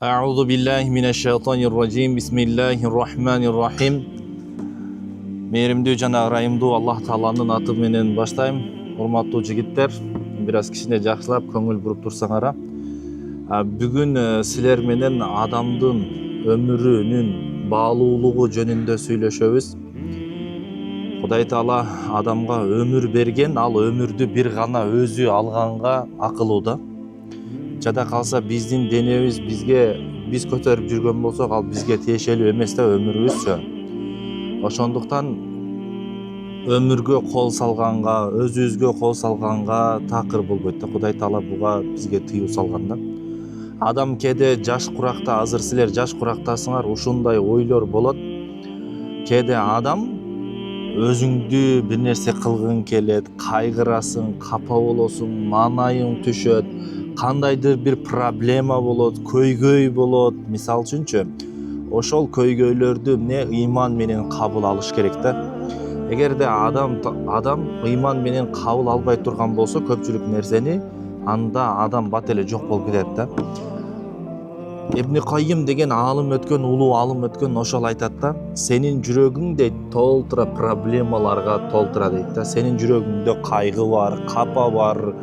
A'udzu billahi mineşşeytanirracim. Bismillahirrahmanirrahim. Mээримдүү жана ырайымдуу Аллах Тааланын аты менен баштайм. Урматтуу жигиттер, бираз кичине жакшылап көңүл буруп турсаңар. Бүгүн силер менен адамдын өмүрүнүн баалуулугу жөнүндө сүйлөшөбүз. Кудай Таала адамга өмүр берген, ал өмүрдү бир гана өзү алганга акылуу да. Жада калса биздин денебиз биз көтөрүп жүргөн болсок, ал бизге тиешелүү эмес да өмүрүбүзчү. Ошондуктан өмүргө кол салганга, өзүбүзгө кол салганга такыр болбойт да. Кудай Таала буга бизге тыюу салган да. Адам кээде жаш куракта, азыр силер жаш курактасыңар, ушундай ойлор болот. Кээде адам өзүңдү бир нерсе кылгың келет, кайгырасың, капа болосуң, маанайың түшөт, кандайдыр бир проблема болот, көйгөй болот, мисалы үчүнчү. Ошол көйгөйлөрдү ыйман менен кабыл алыш керек да. Эгерде адам ыйман менен кабыл албай турган болсо, көпчүлүк нерсени, анда адам бат эле жок болуп кетет да. Ибн Каййим деген улуу алым өткөн, ошол айтат да, сенин жүрөгүң дейт толтура проблемаларга толтура дейт да. Сенин жүрөгүңдө кайгы бар, капа бар,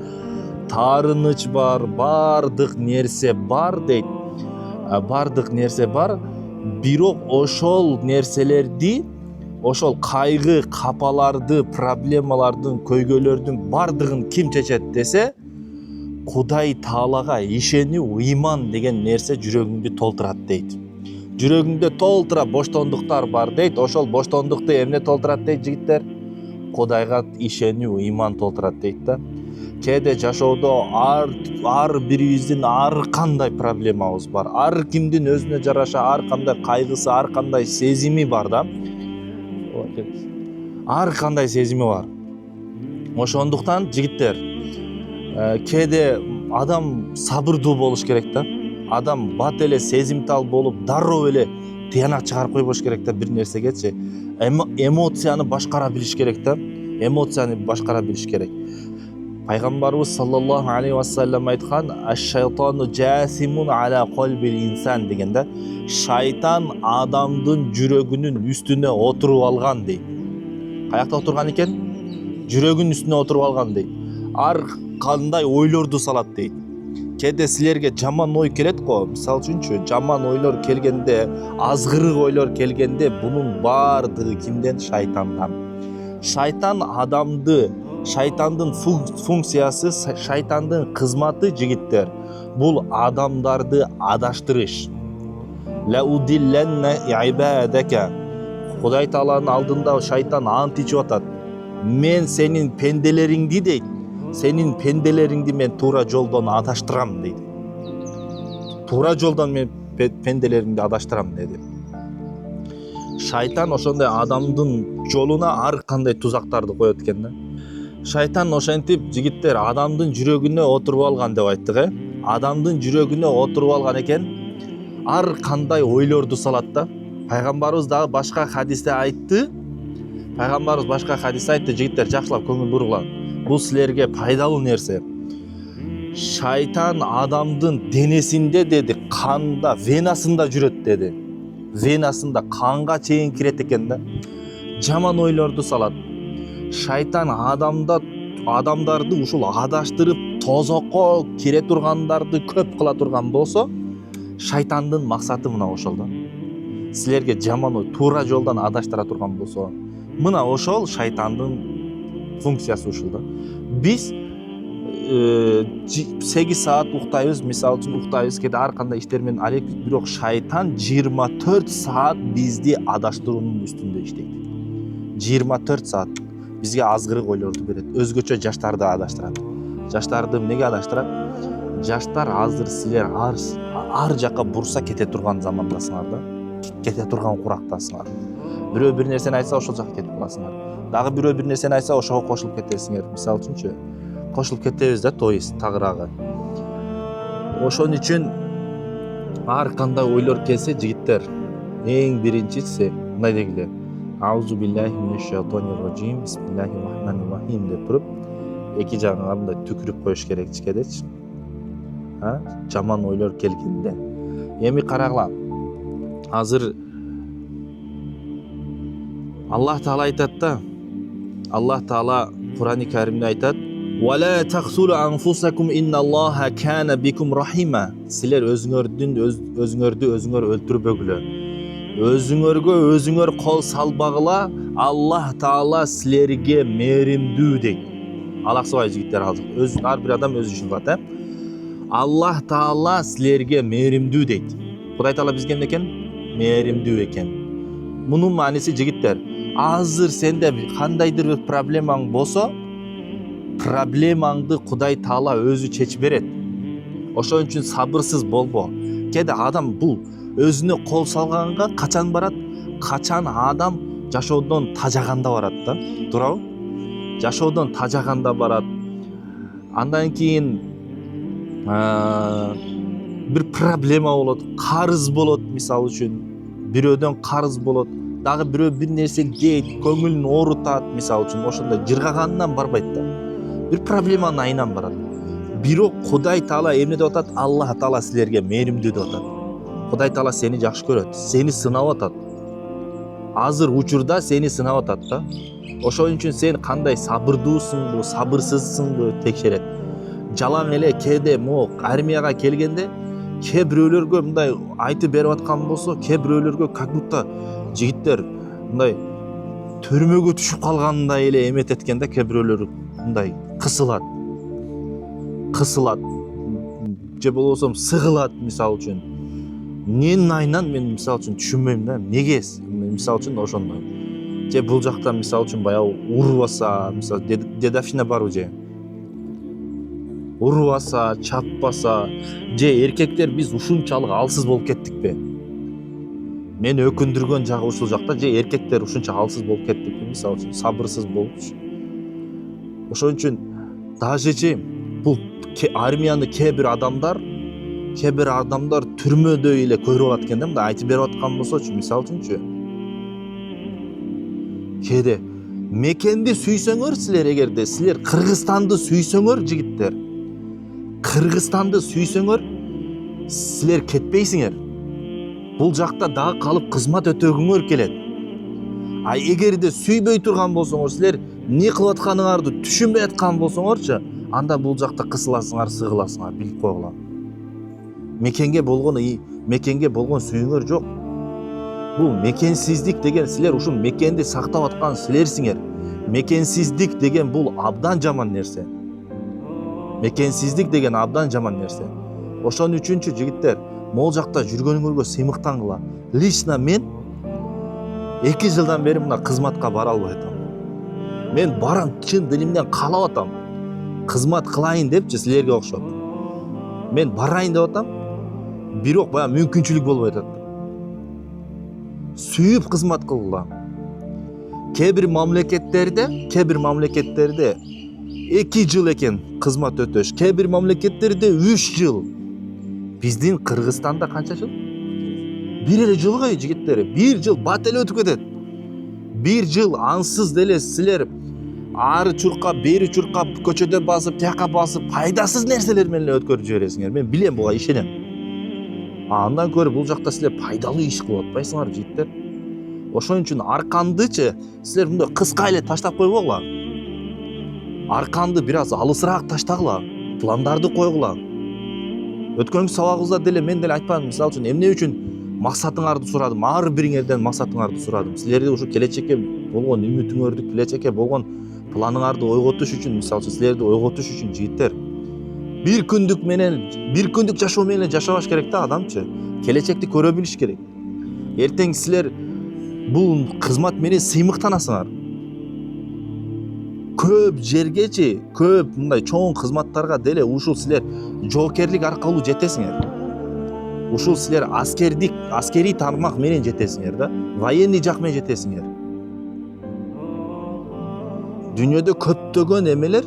таарыныч бар, баардык нерсе бар дейт. Баардык нерсе бар, бирок ошол нерселерди, ошол кайгы, капаларды, проблемалардын, көйгөйлөрдүн баардыгын ким чечет десе, Кудай Таалага ишенүү, ыйман деген нерсе жүрөгүңдү толтурат дейт. Жүрөгүңдө толтура боштондуктар бар дейт. Ошол боштондукту эмне толтурат дейт жигиттер? Кудайга ишенүү, ыйман толтурат дейт да. Кээде жашоодо ар бирибиздин ар кандай проблемабыз бар. Ар кимдин өзүнө жараша ар кандай кайгысы, ар кандай сезими бар да. Ар кандай сезими бар. Ошондуктан жигиттер, кээде адам сабырдуу болуш керек да. Адам бат эле сезимтал болуп, дароо эле тыянак чыгарып койбош керек да бир нерсегечи. Эмоцияны башкара билиш керек да. Эмоцияны башкара билиш керек. Пайгамбарыбыз саллаллаху алейхи ва саллям айткан: "Аш-шайтану жасимун аля калбил инсан" деген да. Шайтан адамдын жүрөгүнүн үстүнө отуруп алган дейт. Каякта отурган экен? Жүрөгүнүн үстүнө отуруп алган дейт. Ар кандай ойлорду салат дейт. Кээде силерге жаман ой келет го, мисалы үчүнчү, жаман ойлор келгенде, азгырык ойлор келгенде, бунун баардыгы кимден? Шайтандан. Шайтан адамды, шайтандын функциясы, шайтандын кызматы жигиттер, бул адамдарды адаштырыш. Ла удилленна ибадака. Кудай Тааланын алдында шайтан ант ичип атат. Мен сенин пенделериңди дейт. Сенин пенделериңди мен туура жолдон адаштырам дейт. Туура жолдон мен пенделериңди адаштырам деди. Шайтан ошондой адамдын жолуна ар кандай тузактарды коет экен да. Шайтан ошентип жигиттер адамдын жүрөгүнө отуруп алган деп айттык, Адамдын жүрөгүнө отуруп алган экен, ар кандай ойлорду салат да. Пайгамбарыбыз дагы башка хадисте айтты. Жигиттер, жакшылап көңүл буруңлар. Бул силерге пайдалуу нерсе. Шайтан адамдын денесинде деди, канда, венасында жүрөт деди. Венасында канга чейин кирет экен да. Жаман ойлорду салат. Шайтан адамдарды ушул адаштырып, тозокко кире тургандарды көп кыла турган болсо, шайтандын максаты мына ошол да. Силерге жаман ой, туура жолдон адаштыра турган болсо, мына ошол шайтандын функциясы ушул да. Биз 8 саат уктайбыз, мисалы үчүн уктайбыз, кээде ар кандай иштер менен алек, бирок шайтан 24 саат бизди адаштыруунун үстүндө иштейт. 24 саат бизге азгырык ойлорду берет. Өзгөчө жаштарды адаштырат. Жаштарды эмнеге адаштырат? Жаштар азыр силер ар жака бурса кете турган замандасыңар да. Кете турган курактасыңар. Бирөө бир нерсени айтса, ошол жака кетип каласыңар. Дагы бирөө бир нерсени айтса, ошого кошулуп кетесиңер. Мисалы үчүнчү, кошулуп кетебиз да, тоюз тагыраагы. Ошон үчүн ар кандай ойлор келсе, жигиттер, эң биринчиси мындай дегиле: "Аузу биллахи минеш-шайтанир-раджим, бисмиллахир-рахманир-рахим" деп туруп, эки жагына мындай түкүрүп коюш керек чикедечи. Жаман ойлор келгенде. Эми карагыла. Азыр Аллах Таала айтат да, Аллах Таала Кур'ан-ы Каримде айтат: "Вала тахсулу анфусакум инналлаха кана бикум рахима." Силер өзүңөрдү өлтүрбөгүлө. Өзүңөргө өзүңөр кол салбагыла, Аллах Таала силерге мээримдүү дейт. Алаксыбай жигиттер, ар бир адам өз ишин кылат, Аллах Таала силерге мээримдүү дейт. Кудай Таала бизге эмне экен? Мээримдүү экен. Мунун мааниси, жигиттер, азыр сенде кандайдыр бир проблемаң болсо, проблемаңды Кудай Таала өзү чечип берет. Ошон үчүн сабырсыз болбо. Кээде адам бул өзүнө кол салганга качан барат? Качан адам жашоодон тажаганда барат да, туурабы? Жашоодон тажаганда барат. Андан кийин бир проблема болот, карыз болот, мисалы үчүн бирөөдөн карыз болот, дагы бирөө бир нерсе дейт, көңүлүн оорутат, мисалы үчүн ошондо жыргаганынан барбайт да. Бир проблеманын айынан барат. Бирок Кудай Таала эмне деп атат? Аллах Таала силерге мээримдүү деп атат. Кудай Таала сени жакшы көрөт, сени сынап атат. Азыр учурда сени сынап атат да. Ошон үчүн сен кандай сабырдуусуңбу, сабырсызсыңбы текшерет. Жалаң эле кээде могу армияга келгенде кээ бирөөлөргө мындай айтып берип аткан болсо, кээ бирөөлөргө как будто жигиттер мындай төрмөгө түшүп калгандай эле эметет экен да, кээ бирөөлөр мындай кысылат, же болбосо сыгылат, мисалы үчүн. Эмненин айынан мен мисалы үчүн түшүнбөйм да, эмнеге мисалы үчүн ошондой. Же бул жакта мисалы үчүн баягы урбаса, мисалы дедовщина барбы, же урбаса, чаппаса, же эркектер биз ушунчалык алсыз болуп кеттикпи? Мени өкүндүргөн жагы ушул жакта, же эркектер ушунча алсыз болуп кеттикпи, мисалы үчүн сабырсыз болупчу. Ошон үчүн дажечи бул армияны кээ бир адамдар түрмөдөй эле көрүп атат экен да, мындай айтып берип аткан болсочу, мисалы үчүнчү. Кээде мекенди сүйсөңөр, силер эгерде силер Кыргызстанды сүйсөңөр, жигиттер, Кыргызстанды сүйсөңөр, силер кетпейсиңер. Бул жакта дагы калып кызмат өтөгүңөр келет. А эгерде сүйбөй турган болсоңор, силер эмне кылып атканыңарды түшүнбөй аткан болсоңорчу, анда бул жакта кысыласыңар, сыгыласыңар, билип койгула. Мекенге болгон сүйүңөр жок. Бул мекенсиздик деген, силер ушул мекенди сактап аткан силерсиңер. Мекенсиздик деген бул абдан жаман нерсе. Мекенсиздик деген абдан жаман нерсе. Ошон үчүнчү, жигиттер, могул жакта жүргөнүңөргө сыймыктангыла. Лично мен 2 жылдан бери мына кызматка бара албай атам. Мен барам, чын дилимден каалап атам. Кызмат кылайын депчи, силерге окшоп. Мен барайын деп атам, бирок баягы мүмкүнчүлүк болбой атат. Сүйүп кызмат кылгыла. Кээ бир мамлекеттерде 2 жыл экен кызмат өтөш, кээ бир мамлекеттерде 3 жыл. Биздин Кыргызстанда канча жыл? 1 жыл ғой, жигиттер. 1 жыл бат эле өтүп кетет. 1 жыл ансыз деле силер ары чуркап, бери чуркап, көчөдө басып, тияка басып, пайдасыз нерселер менен өткөрүп жибересиңер. Мен билем, буга ишенем. Андан көрө бул жакта силер пайдалуу иш кылып атпайсыңар, жигиттер. Ошон үчүн аркандычы силер мындай кыска эле таштап койбогула. Арканды бир аз алысыраак таштагыла, пландарды койгула. Өткөнкү сабагыбызда деле мен деле айтпадым, мисалы үчүн эмне үчүн максатыңарды сурадым, ар бириңерден максатыңарды сурадым. Силерди ушу келечекке болгон үмүтүңөрдү, келечекке болгон планыңарды ойготуш үчүн, мисалы үчүн силерди ойготуш үчүн, жигиттер. Бир күндүк жашоо менен жашабаш керек да адамчы. Келечекти көрө билиш керек. Эртең силер бул кызмат менен сыймыктанасыңар. Көп жергечи, көп мындай чоң кызматтарга деле ушул силер жоокерлик аркылуу жетесиңер. Ушул силер аскери тармак менен жетесиңер да, военный жак менен жетесиңер. Дүйнөдө көптөгөн эмелер,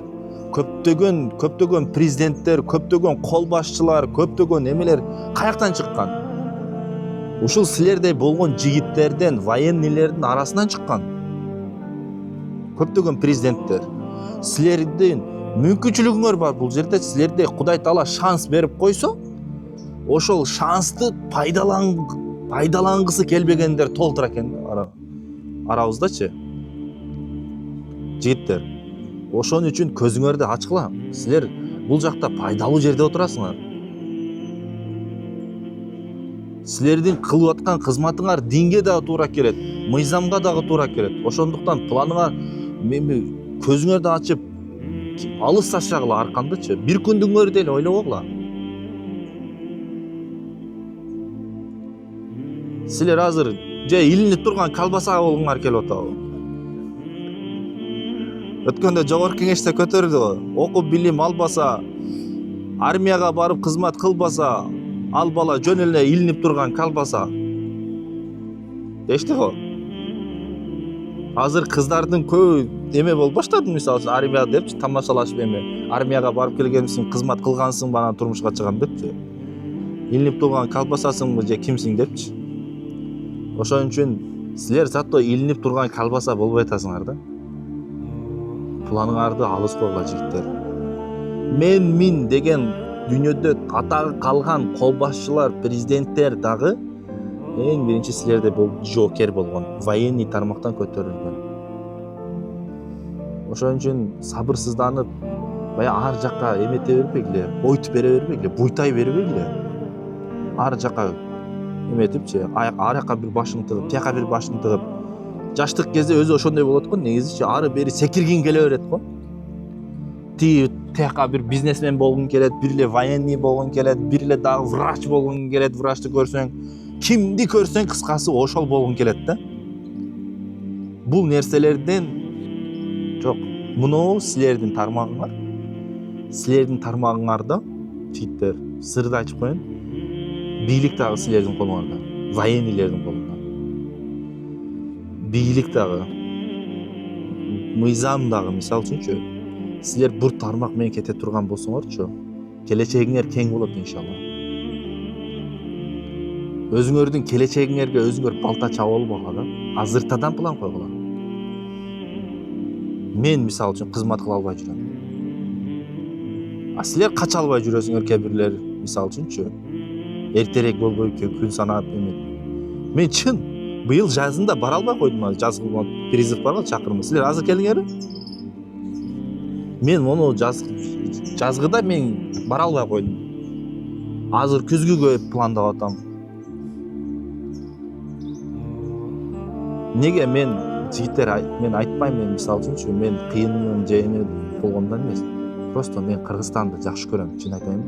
көптөгөн президенттер, көптөгөн кол башчылар, көптөгөн эмелер каяктан чыккан? Ушул силердей болгон жигиттерден, военныйлердин арасынан чыккан. Көптөгөн президенттер. Силердин мүмкүнчүлүгүңөр бар бул жерде, силерде Кудай Таала шанс берип койсо, ошол шансты пайдалангысы келбегендер толтура экен арабыздачы. Жигиттер, ошон үчүн көзүңөрдү ачкыла. Силер бул жакта пайдалуу жерде отурасыңар. Силердин кылып аткан кызматыңар динге дагы туура келет, мыйзамга дагы туура келет. Ошондуктан планыңар көзүңөрдү ачып алыс ташагыла аркандычы. Бир күндүңөрдү эле ойлобогула. Силер азыр же илинип турган колбасага болгуңар келип атабы? Өткөндө жогорку кеңеште көтөрдү. Окуп билим албаса, армияга барып кызмат кылбаса, ал бала жөн эле илинип турган колбаса. Дешти го. Азыр кыздардын көбү эме болуп баштады, мисалы үчүн армия депчи тамашалашып эме. Армияга барып келгенсиң, кызмат кылгансың, бана турмушка чыгам депчи. Илинип турган колбасасыңбы же кимсиң депчи. Ошон үчүн силер зато илинип турган колбаса болбой атасыңар да. Планыңарды алыс койгула жигиттер. Мен деген дүйнөдө атагы калган колбасчылар, президенттер дагы эң биринчи силерде жоокер болгон, военный тармактан көтөрүлгөн. Ошон үчүн сабырсызданып, бая ар жакка эмете бербегиле, ойтуп бере бербегиле, буйтай бербегиле. Ар жакка эметипчи, ар жакка бир башын тыгып, тияка бир башын тыгып. Жаштык кезде өзү ошондой болот го, негизичи ары бери секиргин келе берет го. Тияка бир бизнесмен болгун келет, бир эле военный болгун келет, бир эле дагы врач болгун келет, врачты көрсөң, кимди көрсөң кыскасы ошол болгун келет да. Бул нерселерден жок, муну силердин тармагыңар. Силердин тармагыңарда, жигиттер, сырды ачып коеюн. Бийлик дагы силердин колуңарда, военныйлердин колунда. Бийлик дагы, мыйзам дагы, мисалы үчүнчү, силер бир тармак менен кете турган болсоңорчу, келечегиңер кең болот иншалла. Өзүңөрдүн келечегиңерге өзүңөр балта чабып албагыла да, азыртадан план койгула. Мен мисалы үчүн кызмат кыла албай жүрөм. А силер кача албай жүрөсүңөр кээ бирлер, мисалы үчүнчү. Эртерээк болбой күн санап эме. Мен чын быйыл жазында бара албай койдум, жазгы призыв бар го, чакырма. Силер азыр келиңерби? Мен мону жазгыда мен бара албай койдум. Азыр күзгүгө пландап атам. Неге мен жигиттер, мен айтпайм, мен мисалы үчүнчү, мен кыйын же эме болгондон эмес. Просто мен Кыргызстанды жакшы көрөм, чын айтайын.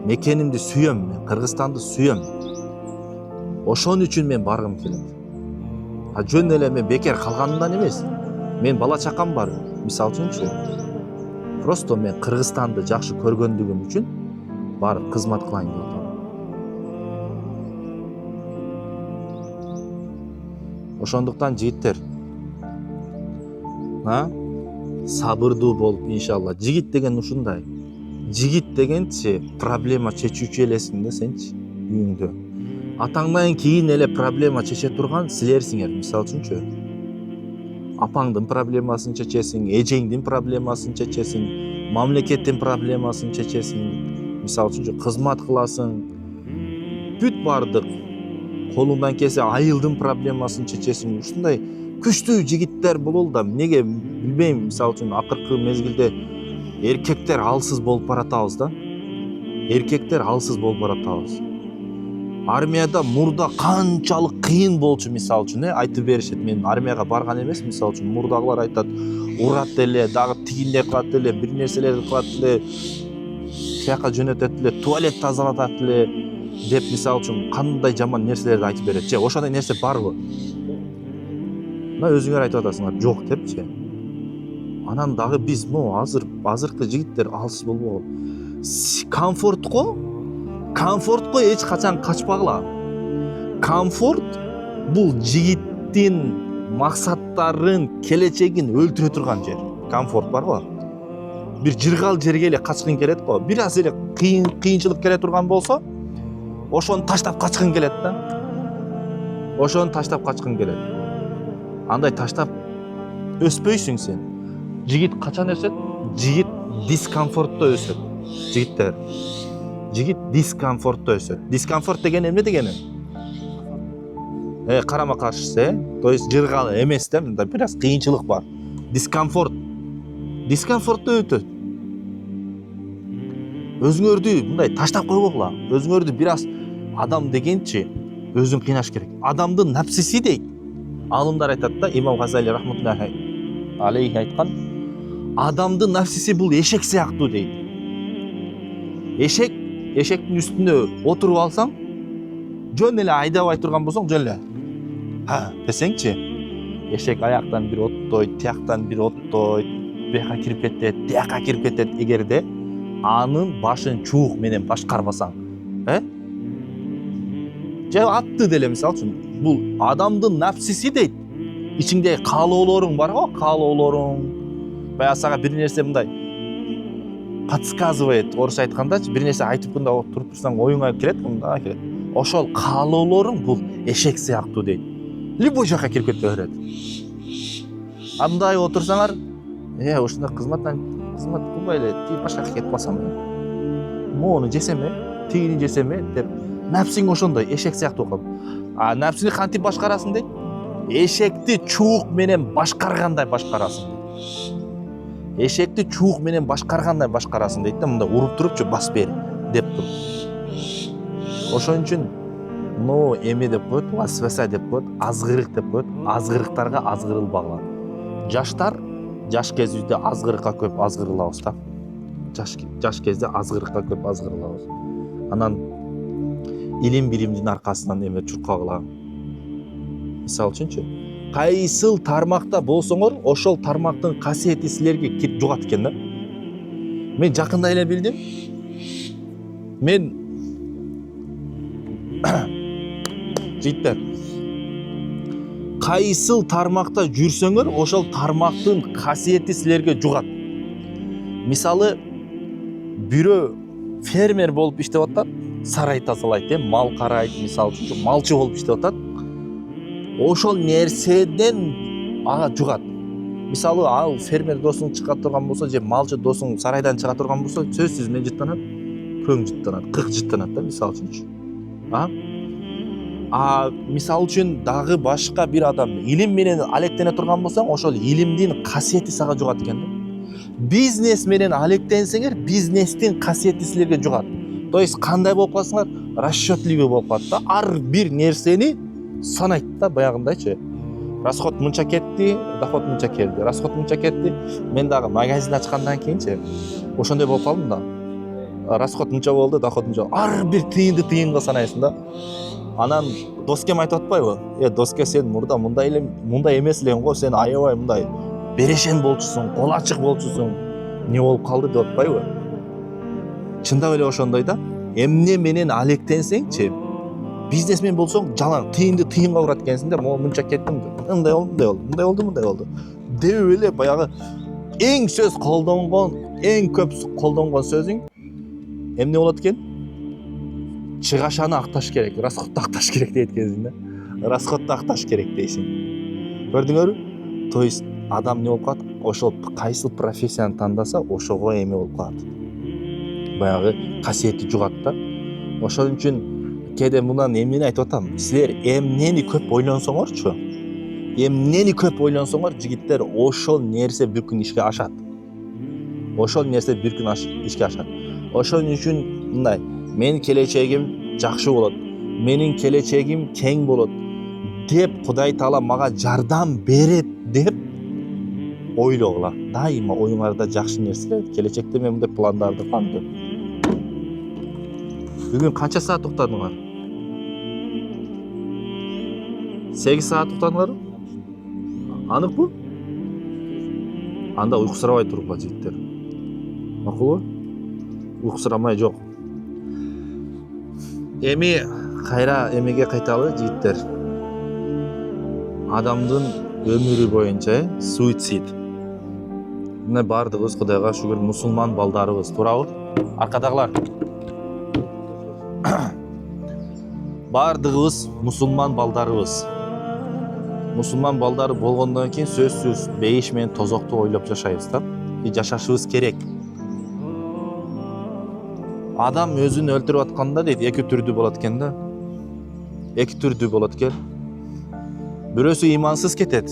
Мекенимди сүйөм, мен Кыргызстанды сүйөм. Ошон үчүн мен баргым келет. А жөн эле мен бекер калганымдан эмес. Мен бала чакам бар, мисалы үчүнчү. Просто мен Кыргызстанды жакшы көргөндүгүм үчүн барып кызмат кылайын деп атам. Ошондуктан жигиттер, сабырдуу болуп иншалла. Жигит деген ушундай. Жигит дегенчи проблема чечүүчү элесиң да сенчи үйүңдө. Атаңдан кийин эле проблема чече турган силерсиңер, мисалы үчүнчү. Апаңдын проблемасын чечесиң, эжеңдин проблемасын чечесиң, мамлекеттин проблемасын чечесиң, мисалы үчүнчү кызмат кыласың. Бүт бардык колуңдан келсе айылдын проблемасын чечесиң. Ушундай күчтүү жигиттер бололу да, эмнеге билбейм, мисалы үчүн акыркы мезгилде эркектер алсыз болуп баратабыз да. Эркектер алсыз болуп баратабыз. Армияда мурда канчалык кыйын болчу, мисалы үчүн, айтып беришет. Мен армияга барган эмес, мисалы үчүн, мурдагылар айтат, урат эле, дагы тигиндей кылат эле, бир нерселерди кылат эле, тияка жөнөтөт эле, туалет тазалатат эле деп, мисалы үчүн, кандай жаман нерселерди айтып берет. Же ошондой нерсе барбы? Мына өзүңөр айтып атасыңар, жок депчи. Анан дагы биз азыркы жигиттер алсыз болбогул. Комфортко эч качан качпагыла. Комфорт бул жигиттин максаттарын, келечегин өлтүрө турган жер. Комфорт бар го. Бир жыргал жерге эле качкың келет го. Бир аз эле кыйынчылык келе турган болсо, ошону таштап качкың келет да. Ошону таштап качкың келет. Андай таштап өспөйсүң сен. Жигит качан өсөт? Жигит дискомфортто өсөт. Жигиттер, жигит дискомфортто өсөт. Дискомфорт деген эмне дегени? Карама каршысы, то есть жыргалы эмес да, мында бир аз кыйынчылык бар. Дискомфортто өтөт. Өзүңөрдү мындай таштап койгула. Өзүңөрдү бир аз адам дегенчи өзүн кыйнаш керек. Адамдын напсиси дейт. Алымдар айтат да, Имам Газали рахматуллахи алейхи айткан, адамдын напсиси бул эшек сыяктуу дейт. Эшектин үстүнө отуруп алсаң, жөн эле айдабай турган болсоң, жөн эле десеңчи, эшек аяктан бир оттойт, тияктан бир оттойт, бияка кирип кетет, тияка кирип кетет. Эгерде анын башын чуук менен башкарбасаң, же атты деле мисалы үчүн, бул адамдын напсиси дейт. Ичиңде каалоолоруң бар го, каалоолоруң. Баягы сага бир нерсе мындай подсказывает, орусча айткандачы, бир нерсе айтып кында туруп турсаң оюңа келет, мында келет. Ошол каалоолоруң бул эшек сыяктуу дейт. Любой жака кирип кете берет. Андай отурсаңар, ушундай кызмат кылбай эле, тиги башка кетип калсам, моуну жесем, тигини жесем деп, напсиң ошондой эшек сыяктуу калып. Напсини кантип башкарасың дейт? Эшекти чуук менен башкаргандай башкарасың дейт. Эшекти чуук менен башкаргандай башкарасың дейт да, мында уруп турупчу бас бер деп тур. Ошон үчүн эме деп коет, васваса деп коет, азгырык деп коет. Азгырыктарга азгырылбагыла. Жаштар жаш кезибизде азгырыкка көп азгырылабыз да. Жаш кезде азгырыкка көп азгырылабыз. Анан илим биримдин аркасынан эме чуркагыла. Мисалы үчүнчү, кайсыл тармакта болсоңор, ошол тармактын касиети силерге жугат экен да. Мен жакында эле билдим. Мен життер, кайсыл тармакта жүрсөңөр, ошол тармактын касиети силерге жугат. Мисалы, бирөө фермер болуп иштеп атат, сарай тазалайт, мал карайт, мисалы үчүн малчы болуп иштеп атат. Ошол нерседен ага жугат. Мисалы, ал фермер досуң чыга турган болсо, же малчы досуң сарайдан чыга турган болсо, сөзсүз мен жыттанат, көң жыттанат, кырк жыттанат да, мисалы үчүнчү. Мисалы үчүн дагы башка бир адам илим менен алектене турган болсоң, ошол илимдин касиети сага жугат экен да. Бизнес менен алектенсеңер, бизнестин касиети силерге жугат. То есть кандай болуп калсаңар, расчетливый болуп калат да. Ар бир нерсени санайт да, баягындайчы. Расход мынча кетти, доход мынча келди. Расход мынча кетти. Мен дагы магазин ачкандан кийинчи ошондой болуп калдым да. Расход мынча болду, доход мынча. Ар бир тыйынды тыйынга санайсың да. Анан доскем айтып атпайбы? Доске, сен мурда мындай эмес элең го, сен аябай мындай берешен болчусуң, кол ачык болчусуң. Не болуп калды деп атпайбы? Чындап эле ошондой да. Эмне менен алектенсеңчи, бизнесмен болсоң, жалаң тыйынды тыйынга урат экенсиң да, мынча кеттим, мындай болду. Деп эле баягы эң көп колдонгон сөзүң эмне болот экен? Чыгашаны акташ керек, расходду акташ керек дейт экенсиң да. Расходду акташ керек дейсиң. Көрдүңөрбү? То есть адам не болуп калат? Ошол кайсыл профессияны тандаса, ошого эме болуп калат. Баягы касиети жугат да. Ошол үчүн кээде мындан эмнени айтып атам? Силер эмнени көп ойлонсоңорчу, жигиттер, ошол нерсе бир күн ишке ашат. Ошон үчүн мындай, менин келечегим жакшы болот, менин келечегим кең болот деп Кудай Таала мага жардам берет деп ойлогула. Дайыма оюңарда жакшы нерселер, келечекте мен мындай пландарды кантып. Бүгүн канча саат уктадыңар? 8 саат уктадыңарбы? Аныкпы? Анда уйку сурабай тургула жигиттер. Макулбу? Уйку сурамай жок. Эми кайра эмеге кайталы жигиттер. Адамдын өмүрү боюнча суицид. Мына бардыгыбыз Кудайга шүгүр мусулман балдарыбыз, туурабы? Аркадагылар. Бардыгыбыз мусулман балдарыбыз. Мусулман балдары болгондон кийин сөзсүз бейиш менен тозокту ойлоп жашайбыз да. Жашашыбыз керек. Адам өзүн өлтүрүп атканда дейт эки түрдүү болот экен да. Эки түрдүү болот экен. Бирөөсү имансыз кетет.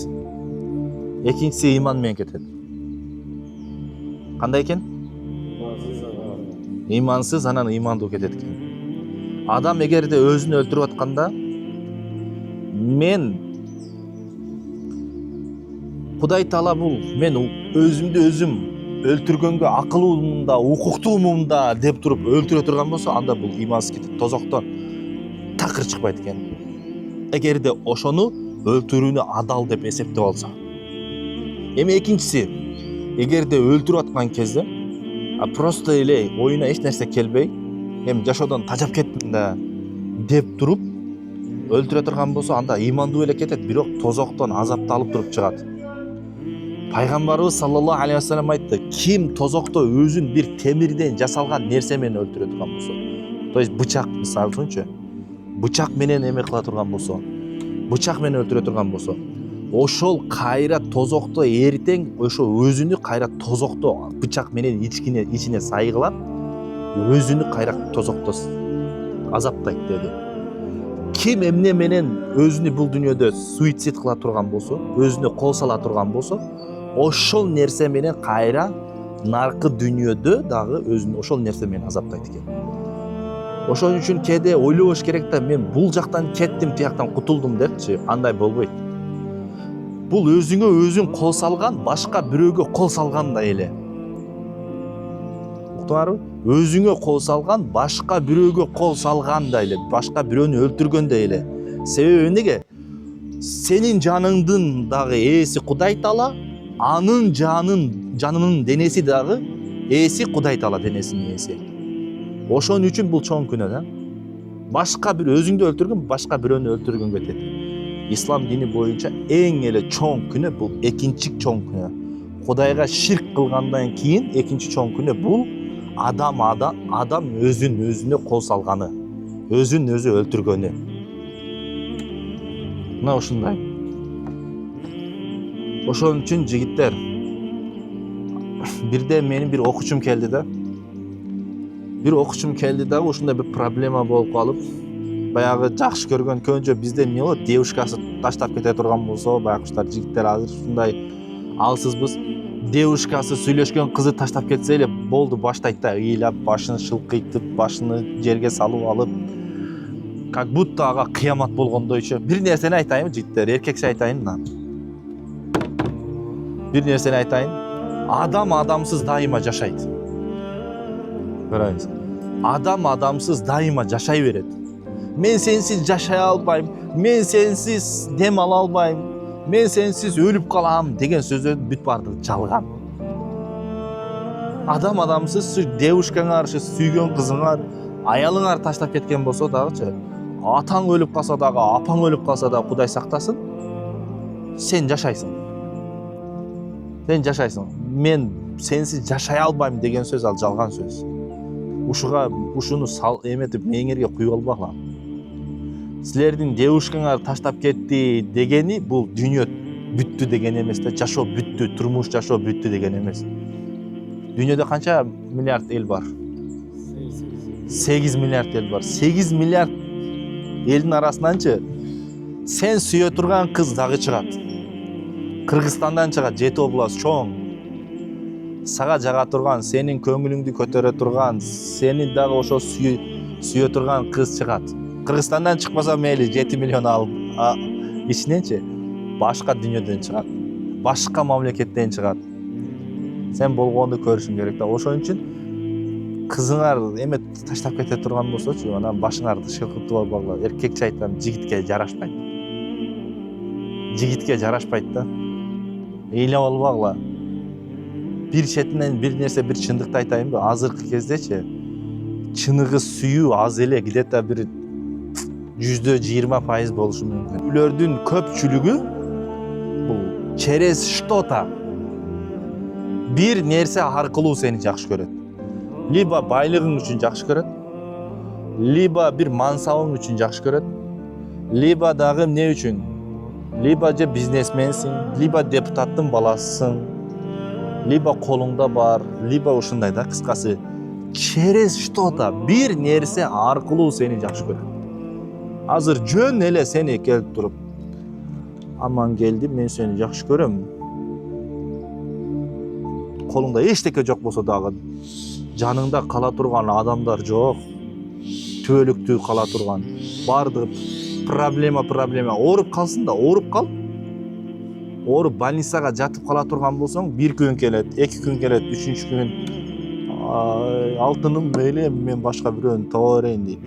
Экинчиси иман менен кетет. Кандай экен? Имансыз анан имандуу кетет экен. Адам эгерде өзүн өлтүрүп атканда мен Кудай Таала бул мен өзүмдү өзүм өлтүргөнгө акылуумда, укуктуумда деп туруп өлтүрө турган болсо, анда бул имансыз кетет. Тозоктон такыр чыкпайт экен. Эгерде ошону өлтүрүүнү адал деп эсептеп алса. Эми экинчиси, эгерде өлтүрүп аткан кезде просто эле оюна эч нерсе келбей, эми жашоодон тажап кеттим да деп туруп өлтүрө турган болсо, анда имандуу эле кетет, бирок тозоктон азапталып туруп чыгат. Пайгамбарыбыз саллаллаху алейхи вассалам айтты: ким тозокто өзүн бир темирден жасалган нерсе менен өлтүрө турган болсо, то есть бычак, мисалы үчүнчү, бычак менен эме кыла турган болсо, бычак менен өлтүрө турган болсо, ошол кайра тозокто эртең ошо өзүнү кайра тозокто бычак менен ичине сайгылап, өзүнү кайра тозокто азаптайт деди. Ким эмне менен өзүнү бул дүйнөдө суицид кыла турган болсо, өзүнө кол сала турган болсо, ошол нерсе менен кайра наркы дүйнөдө дагы өзүнү ошол нерсе менен азаптайт экен. Ошон үчүн кээде ойлобош керек да, мен бул жактан кеттим, тияктан кутулдум депчи, андай болбойт. Бул өзүңө өзүң кол салган, башка бирөөгө кол салгандай эле. Уктуңарбы? Өзүңө кол салган, башка бирөөгө кол салгандай эле, башка бирөөнү өлтүргөндөй эле. Себеби эмнеге? Сенин жаныңдын дагы ээси Кудай Таала, анын жанынын денеси дагы ээси Кудай Таала, денесинин ээси. Ошон үчүн бул чоң күнөө да. Башка бир өзүңдү өлтүргөн, башка бирөөнү өлтүргөнгө тең. Ислам дини боюнча эң эле чоң күнөө бул экинчи чоң күнөө. Кудайга ширк кылгандан кийин экинчи чоң күнөө бул адам өзүн өзүнө кол салганы, өзүн өзү өлтүргөнү. Мына ушундай. Ошон үчүн жигиттер, бирде менин бир окуучум келди да. Бир окуучум келди дагы ушундай бир проблема болуп калып, баягы жакшы көргөн көнчө бизде эмне болот, девушкасы таштап кете турган болсо, баягычтар жигиттер азыр ушундай алсызбыз. Девушкасы сүйлөшкөн кызы таштап кетсе эле болду, баштайт да ыйлап, башын шылкыйтып, башыны жерге салып алып, как будто ага кыямат болгондойчу. Бир нерсени айтайынбы жигиттер, эркекче айтайын да. Бир нерсени айтайын. Адам адамсыз дайыма жашайт. Көрөңүз. Адам адамсыз дайыма жашай берет. Мен сенсиз жашай албайм, мен сенсиз дем ала албайм, мен сенсиз өлүп калам деген сөздөрдүн бүт баардыгы жалган. Адам адамсыз девушкаңар, сүйгөн кызыңар, аялыңар таштап кеткен болсо дагычы, атаң өлүп калса дагы, апаң өлүп калса дагы Кудай сактасын, сен жашайсың. Сен жашайсың. Мен сенсиз жашай албайм деген сөз ал жалган сөз. Ушуну эметип мээңерге куюп албагыла. Силердин девушкаңар таштап кетти дегени бул дүйнө бүттү деген эмес да, жашоо бүттү, турмуш жашоо бүттү деген эмес. Дүйнөдө канча миллиард эл бар? 8 миллиард эл бар. 8 миллиард элдин арасынанчы сен сүйө турган кыз дагы чыгат. Кыргызстандан чыгат, 7 область чоң. Сага жага турган, сенин көңүлүңдү көтөрө турган, сени дагы ошо сүйө турган кыз чыгат. Кыргызстандан чыкпаса мейли 7 миллион алып ичиненчи башка дүйнөдөн чыгат. Башка мамлекеттен чыгат. Сен болгонду көрүшүң керек да. Ошон үчүн кызыңар эме таштап кете турган болсочу, анан башыңарды шылкытып албагыла. Эркекче айтам, жигитке жарашпайт. Жигитке жарашпайт да. Ыйлап албагыла. Бир четинен бир нерсе, бир чындыкты айтайынбы? Азыркы кездечи чыныгы сүйүү аз эле, где-то бир 20% болушу мүмкүн. Үйлөрдүн көпчүлүгү бул через что-то, бир нерсе аркылуу сени жакшы көрөт. Либо байлыгың үчүн жакшы көрөт, либо бир мансабың үчүн жакшы көрөт, либо дагы эмне үчүн? Либо же бизнесменсиң, либо депутаттын баласысың, либо колуңда бар, либо ушундай да, кыскасы через что-то, bir nerse arkılуу seni жакшы көрөм. Азыр жөн эле сени келип туруп, аман келдим, мен сени жакшы көрөм. Колуңда эчтеке жок болсо дагы, жаныңда кала турган адамдар жок. Түбөлүктүү кала турган. Барды проблема, ооруп калсың да, ооруп кал. Ооруп больницага жатып кала турган болсоң, bir күн келет, 2 күн келет, 3-күн. Алтыным мейли, мен башка бирөөнү таба берейин дейт.